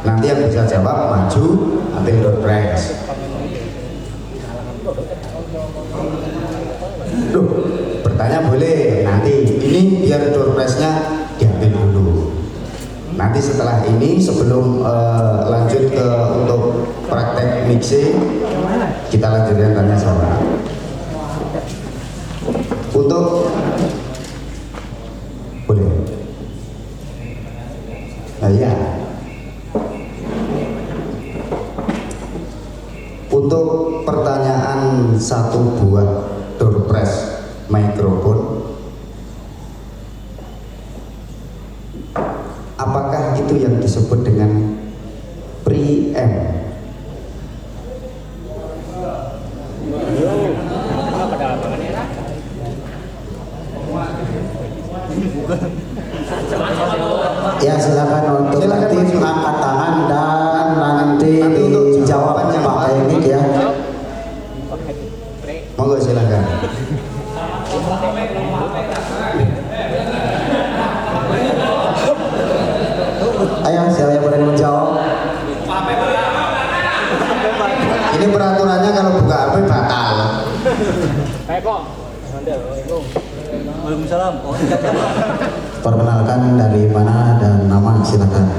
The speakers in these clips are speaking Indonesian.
Nanti yang bisa jawab maju ambil door prize. Duh, bertanya boleh nanti. Ini biar door prize-nya diambil dulu. Nanti setelah ini sebelum lanjut ke untuk praktek mixing, kita lanjutkan tanya jawab. Untuk boleh. Nah, ya. Untuk pertanyaan satu buah door prize mikrofon, apakah itu yang disebut dengan preamp? Ya silakan untuk nanti angkat tangan dan nanti dijawab pakai ini ya. Monggo silakan. Ayo siapa yang berani menjawab? Ini peraturannya kalau buka HP batal. Waalaikumsalam. Perkenalkan dari mana dan nama silakan.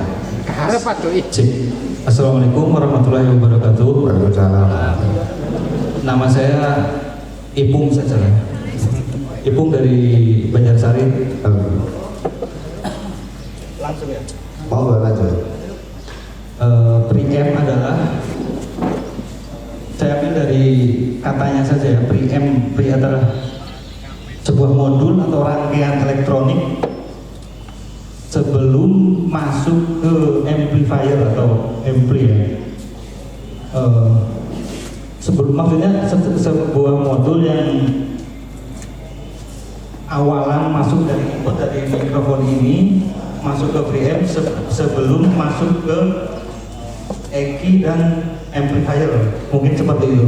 Assalamualaikum warahmatullahi wabarakatuh. Waalaikumsalam. Nama saya Ipung saja. Ipung dari Banjarsari. Langsung ya. Mau lanjut. Preamp adalah, saya ambil dari katanya saja ya, preamp adalah sebuah modul atau rangkaian elektronik sebelum masuk ke amplifier atau ampli ya. Maksudnya sebuah modul yang awalan masuk dari input dari mikrofon ini masuk ke preamp sebelum masuk ke EQ dan amplifier, mungkin seperti itu.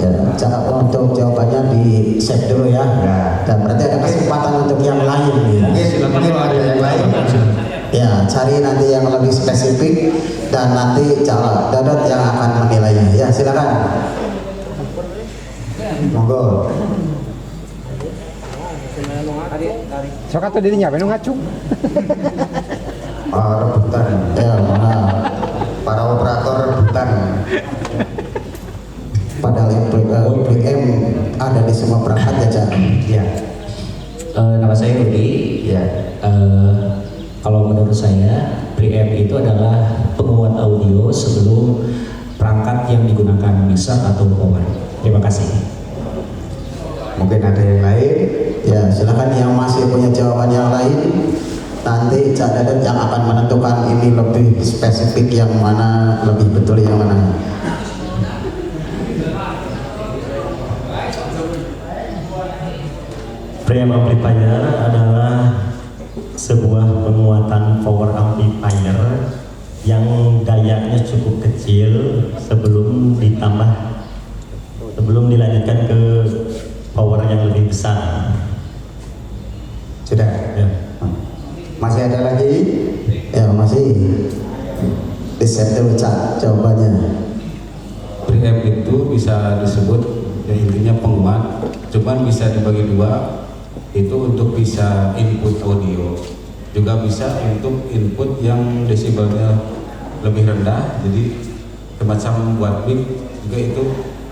Ya, untuk jawabannya di save dulu ya. Dan berarti ada kesempatan untuk yang lain ya. Oke, silakan kalau ada yang lain. Ya, cari nanti yang lebih spesifik dan nanti Dodot yang akan menilainya. Ya, silakan. Monggo. Sok atau dirinya apa ngacung? Rebutan. Ya, mana? Para operator rebutan. Padahal preamp ada di semua perangkat ya, Cak. Ya. Nama saya Rudi. Ya. Kalau menurut saya, preamp itu adalah penguat audio sebelum perangkat yang digunakan mixer atau power. Terima kasih. Mungkin ada yang lain. Ya, silakan yang masih punya jawaban yang lain. Nanti Cak Dadat yang akan menentukan ini lebih spesifik yang mana, lebih betul yang mana. Preamp amplifier adalah sebuah penguatan power amplifier yang dayanya cukup kecil sebelum dilanjutkan ke power yang lebih besar. Sudah? Ya. Masih ada lagi? Ya, masih. Di set dulu Cak jawabannya. Preamp itu bisa disebut ya intinya penguat, cuman bisa dibagi dua. Itu untuk bisa input audio, juga bisa untuk input yang desibelnya lebih rendah, jadi semacam buat mic juga itu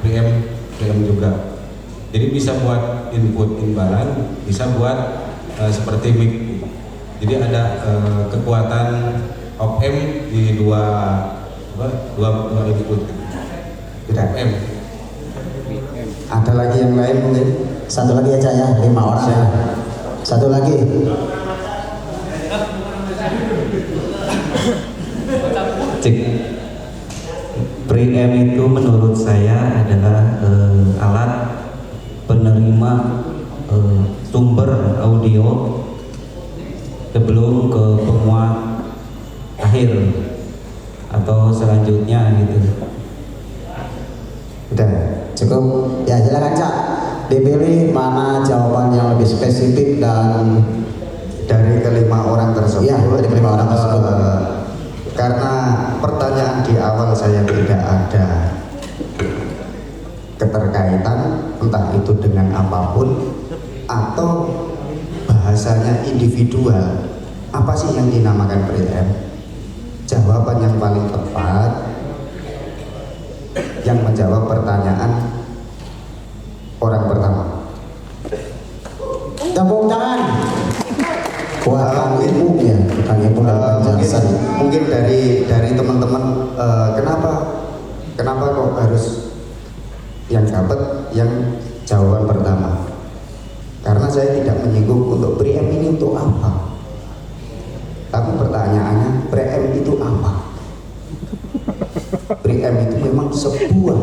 preamp juga. Jadi bisa buat input imbalan, bisa buat seperti mic. Jadi ada kekuatan op-amp di dua input. Tidak. Ada lagi yang lain mungkin? Satu lagi aja ya, 5 orang ya. Satu lagi. Cek. Preamp itu menurut saya adalah alat penerima sumber audio sebelum ke penguat akhir atau selanjutnya gitu. Udah cukup ya, silakan Cak dipilih mana jawaban yang lebih spesifik dan dari kelima orang tersebut. Ya, dari kelima orang tersebut. karena pertanyaan di awal saya tidak ada keterkaitan entah itu dengan apapun atau bahasanya individual, apa sih yang dinamakan pre-empt? Jawaban yang paling tepat yang menjawab pertanyaan orang pertama. Tepuk tangan. Wah, Kang Ibu ya, Kang Ibu mungkin dari teman-teman kenapa kok harus yang dapat yang jawaban pertama? Karena saya tidak menyinggung untuk pre-empt ini untuk apa. Tapi pertanyaannya, pre-empt itu apa? Pre-empt itu memang sebuah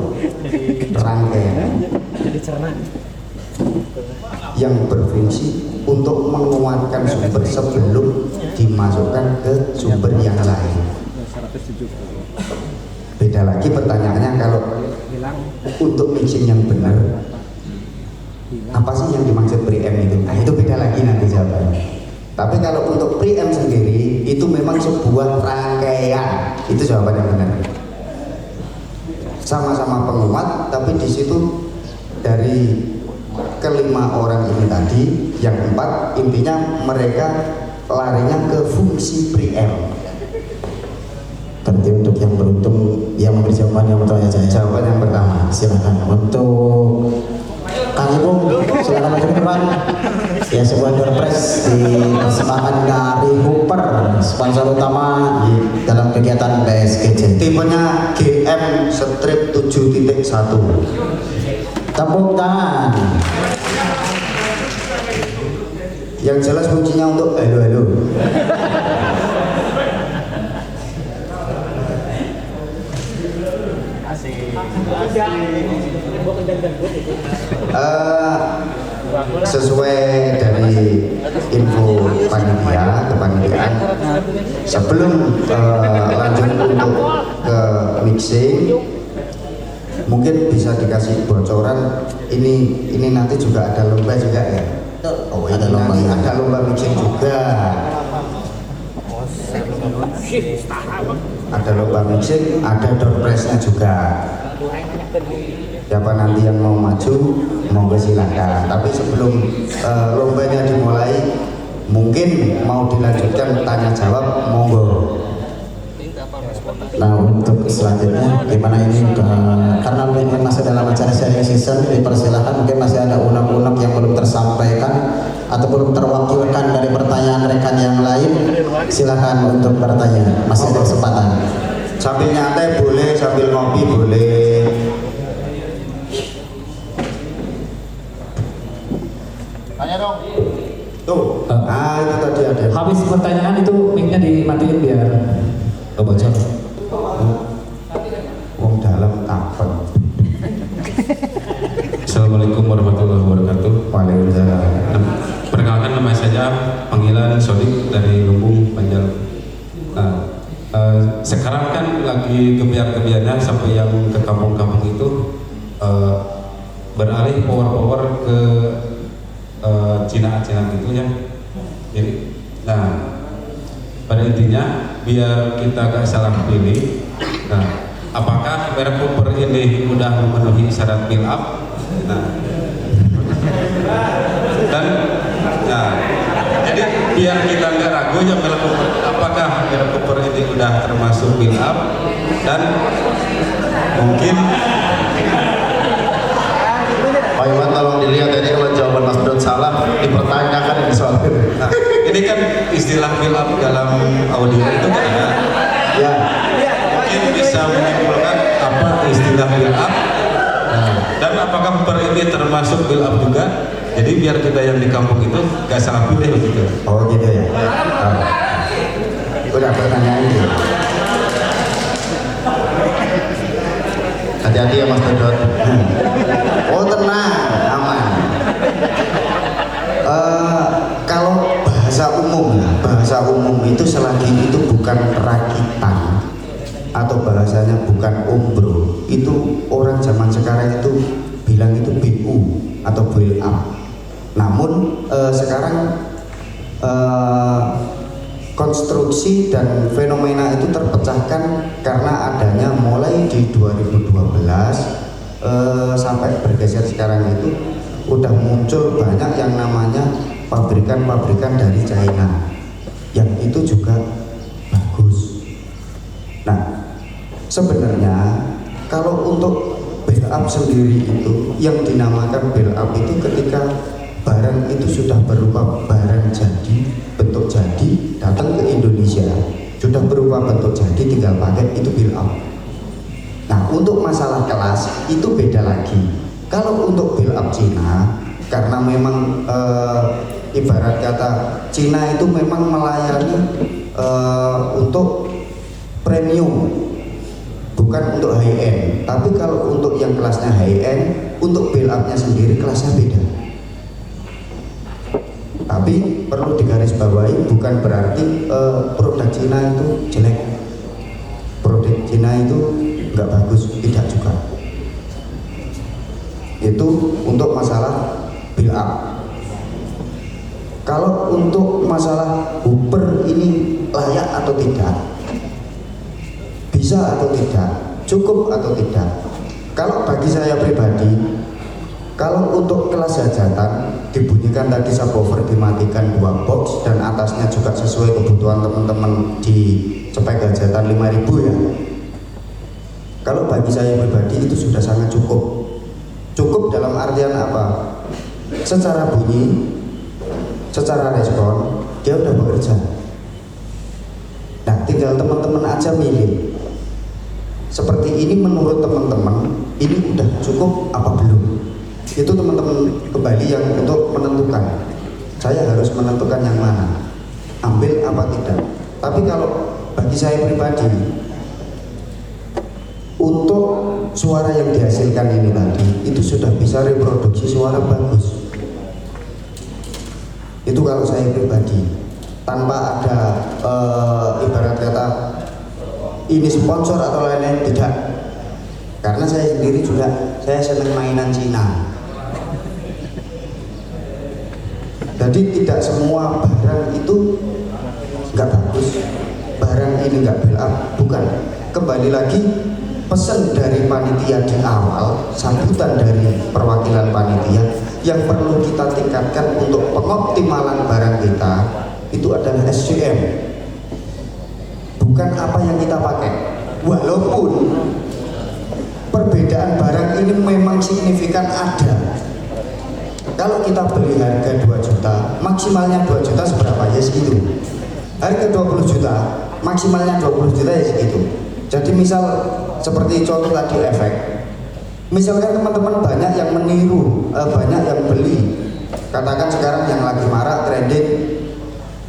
rangkaian yang berfungsi untuk menguatkan sumber sebelum dimasukkan ke sumber yang lain. Beda lagi pertanyaannya kalau untuk mixing yang benar, apa sih yang dimaksud pre-empt itu? Nah, itu beda lagi nanti jawabannya. Tapi kalau untuk pre-empt sendiri itu memang sebuah rangkaian, itu jawaban yang benar. Sama-sama penguat, tapi di situ dari kelima orang ini tadi, yang 4 intinya mereka larinya ke fungsi pre-empt. Berarti untuk yang beruntung yang memberi jawaban yang pertama saya. Jawaban yang pertama, Silakan untuk Kang Ibu, silakan maju ke depan. Ya, sebuah door prize dipersembahkan dari Hooper, sponsor utama dalam kegiatan PSGJ. tipenya GM strip 7.1. Tepuk tangan. Yang jelas kuncinya untuk halo. Sesuai dari info panitia kepanitiaan, sebelum lanjut untuk ke mixing, mungkin bisa dikasih bocoran ini nanti juga ada lomba juga ya. Oh, ada lomba, nanti ada lomba mixing juga. Ada lomba mixing, ada door prize-nya juga. Siapa nanti yang mau maju, monggo silakan. Tapi sebelum lombanya dimulai, mungkin mau dilanjutkan tanya jawab, monggo. Nah, untuk selanjutnya gimana ini karena ini masih dalam acara sharing season, dipersilahkan mungkin masih ada unek-unek yang belum tersampaikan atau belum terwakilkan dari pertanyaan rekan yang lain, silakan untuk bertanya, masih ada kesempatan. Sambil nyantai boleh, sambil ngopi boleh. Tanya dong. Tuh, itu tadi ada. Habis pertanyaan itu mic-nya dimatiin biar bocor. Wong dalam takon. Assalamualaikum warahmatullahi wabarakatuh. Waalaikumsalam. Perkenalkan, nama saya panggilan Sodik dari Lumbung, Banjar. Nah, sekarang kan lagi gebiar-gebiarnya sampai yang ke kampung-kampung itu beralih power ke Cina gitu ya. Jadi, nah pada intinya biar kita gak salah pilih. Nah, apakah merek Cooper ini udah memenuhi syarat build up? Nah, dan nah, jadi biar kita nggak ragu ya merek Cooper, apakah merek Cooper ini udah termasuk build up, dan mungkin Pak Iwan tolong dilihat ini kalau jawaban Mas Dot salah dipertanyakan ini soalnya. nah, ini kan istilah build up dalam audio itu kan ada. Ya, Mungkin bisa menyimpulkan apa istilah build up, dan apakah Cooper ini termasuk build up juga. Jadi biar kita yang di kampung itu gak salah pilih begitu. oh gitu ya. Udah pertanyaan itu. Hati-hati ya Mas Dot. Oh tenang, aman. Kalau bahasa umum itu selagi itu bukan rakitan atau bahasanya bukan umbro, itu orang zaman sekarang itu bilang itu BU atau build up. Namun sekarang konstruksi dan fenomena itu terpecahkan karena adanya mulai di 2012 sampai bergeser sekarang itu udah muncul banyak yang namanya pabrikan-pabrikan dari China yang itu juga bagus. Nah, sebenarnya kalau untuk build up sendiri itu yang dinamakan build up itu ketika barang itu sudah berupa barang jadi, bentuk jadi, datang ke Indonesia sudah berupa bentuk jadi, tinggal pakai, itu build up. Nah, untuk masalah kelas itu beda lagi. Kalau untuk build up Cina, karena memang ibarat kata Cina itu memang melayani untuk premium, bukan untuk high end. Tapi kalau untuk yang kelasnya high end, untuk build up-nya sendiri kelasnya beda. Tapi perlu digarisbawahi, bukan berarti produk Cina itu jelek, produk Cina itu nggak bagus, tidak juga. Itu untuk masalah build up. Kalau untuk masalah Hooper ini layak atau tidak, bisa atau tidak, cukup atau tidak. Kalau bagi saya pribadi, kalau untuk kelas hajatan dibunyikan tadi subwoofer dimatikan 2 box dan atasnya juga sesuai kebutuhan teman-teman di spek hajatan 5.000 ya. Kalau bagi saya pribadi itu sudah sangat cukup. Cukup dalam artian apa? Secara bunyi, secara respon, dia udah bekerja. Nah, tinggal teman-teman aja milih. Seperti ini menurut teman-teman, ini udah cukup apa belum? Itu teman-teman kembali yang untuk menentukan. Saya harus menentukan yang mana, ambil apa tidak. Tapi kalau bagi saya pribadi, untuk suara yang dihasilkan ini tadi itu sudah bisa reproduksi suara bagus. Itu kalau saya pribadi, tanpa ada ibarat kata ini sponsor atau lain-lain, tidak. Karena saya sendiri juga, saya senang mainan Cina. Jadi tidak semua barang itu nggak bagus, barang ini nggak build up, bukan. Kembali lagi, pesan dari panitia di awal, sambutan dari perwakilan panitia, yang perlu kita tingkatkan untuk pengoptimalan barang kita itu adalah SCM, bukan apa yang kita pakai. Walaupun perbedaan barang ini memang signifikan ada. Kalau kita beli harga 2 juta, maksimalnya 2 juta seberapa ya segitu. Harga 20 juta, maksimalnya 20 juta ya segitu. Jadi misal seperti contoh tadi efek, misalkan teman-teman banyak yang meniru, banyak yang beli, katakan sekarang yang lagi marak trending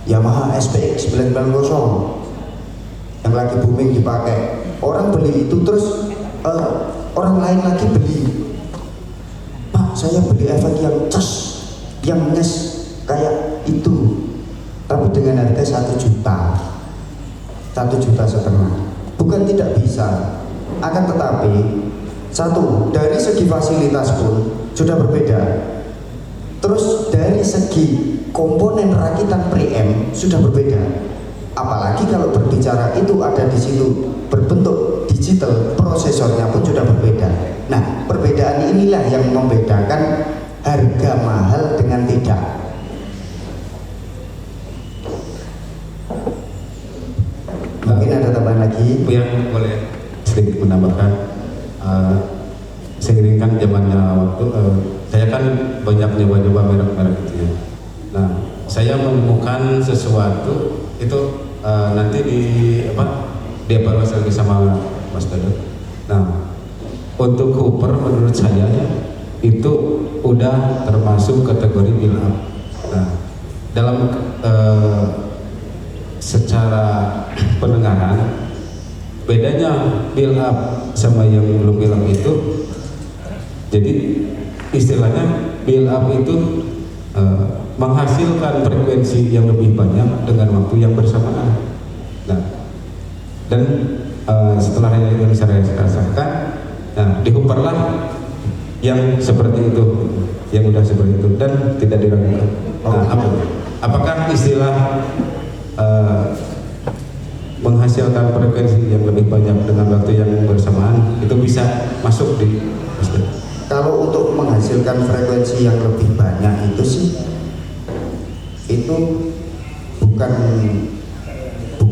Yamaha SPX 990 yang lagi booming dipakai, orang beli itu terus orang lain lagi beli, Pak saya beli efek yang cas, yang nyes kayak itu, tapi dengan harga 1 juta, 1,5 juta. Bukan tidak bisa, akan tetapi satu, dari segi fasilitas pun sudah berbeda. Terus dari segi komponen rakitan preamp sudah berbeda. Apalagi kalau berbicara itu ada di situ berbentuk digital, prosesornya pun sudah berbeda. Nah, perbedaan inilah yang membedakan harga mahal dengan tidak. Mungkin ada tambahan lagi yang boleh sedikit menambahkan. Seiringkan zamannya waktu, saya kan banyak nyoba-nyoba merek-merek gitu ya. Nah, saya menemukan sesuatu itu nanti dievaluasi lagi sama Mas Dodo. Nah, untuk Hooper menurut saya itu udah termasuk kategori build up. Nah, dalam secara pendengaran, bedanya build up sama yang belum build up itu, jadi istilahnya build up itu menghasilkan frekuensi yang lebih banyak dengan waktu yang bersamaan. Nah, dan setelah yang saya rasakan, nah di Hooper lah yang seperti itu, yang udah seperti itu dan tidak diragukan. Nah, apakah istilah menghasilkan frekuensi yang lebih banyak dengan waktu yang bersamaan, itu bisa masuk di Mas. Kalau untuk menghasilkan frekuensi yang lebih banyak itu sih, itu bukan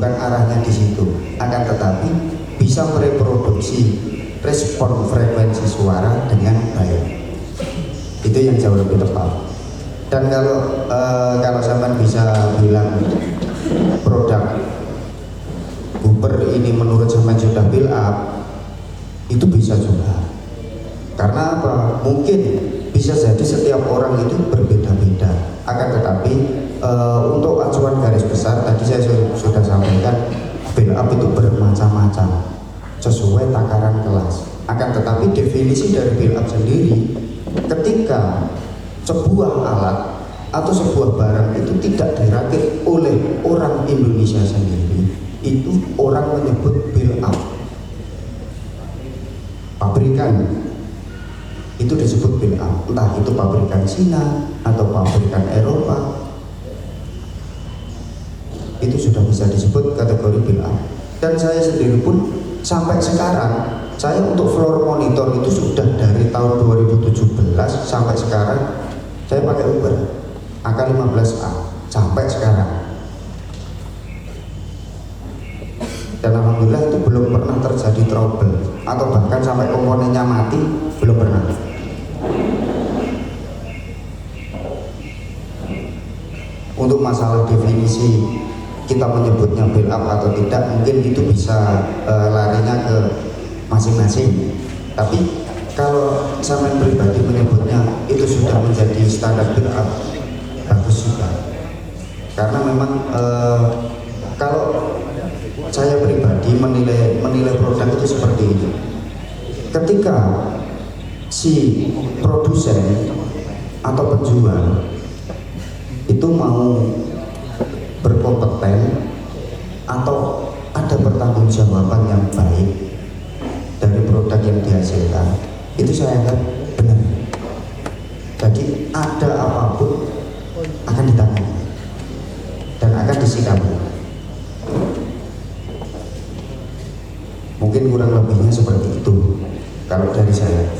arahnya di situ, akan tetapi bisa mereproduksi respon frekuensi suara dengan baik. Itu yang jauh lebih tepat. Dan kalau sampean bisa bilang produk Cooper ini menurut sampean sudah build up, itu bisa juga. Karena apa? Mungkin bisa jadi setiap orang itu berbeda-beda. Akan tetapi untuk acuan garis besar tadi saya sudah sampaikan, build up itu bermacam-macam sesuai takaran kelas. Akan tetapi definisi dari build up sendiri, ketika sebuah alat atau sebuah barang itu tidak dirakit oleh orang Indonesia sendiri, itu orang menyebut build up. Pabrikan itu disebut build up, entah itu pabrikan Cina atau pabrikan Eropa, itu sudah bisa disebut kategori build up. Dan saya sendiri pun sampai sekarang, saya untuk floor monitor itu sudah dari tahun 2017 sampai sekarang saya pakai Uber AK15A sampai sekarang. Dan alhamdulillah itu belum pernah terjadi trouble atau bahkan sampai komponennya mati, belum pernah. Untuk masalah definisi kita menyebutnya build up atau tidak, mungkin itu bisa larinya ke masing-masing. Tapi kalau sampean pribadi menyebutnya itu sudah menjadi standar build up, bagus juga. Karena memang kalau saya pribadi menilai produk itu seperti ini. Ketika si produsen atau penjual itu mau berkompeten atau ada pertanggungjawaban yang baik dari produk yang dihasilkan, itu saya anggap benar. Jadi ada apapun akan ditangani dan akan disikapi. Mungkin kurang lebihnya seperti itu kalau dari saya.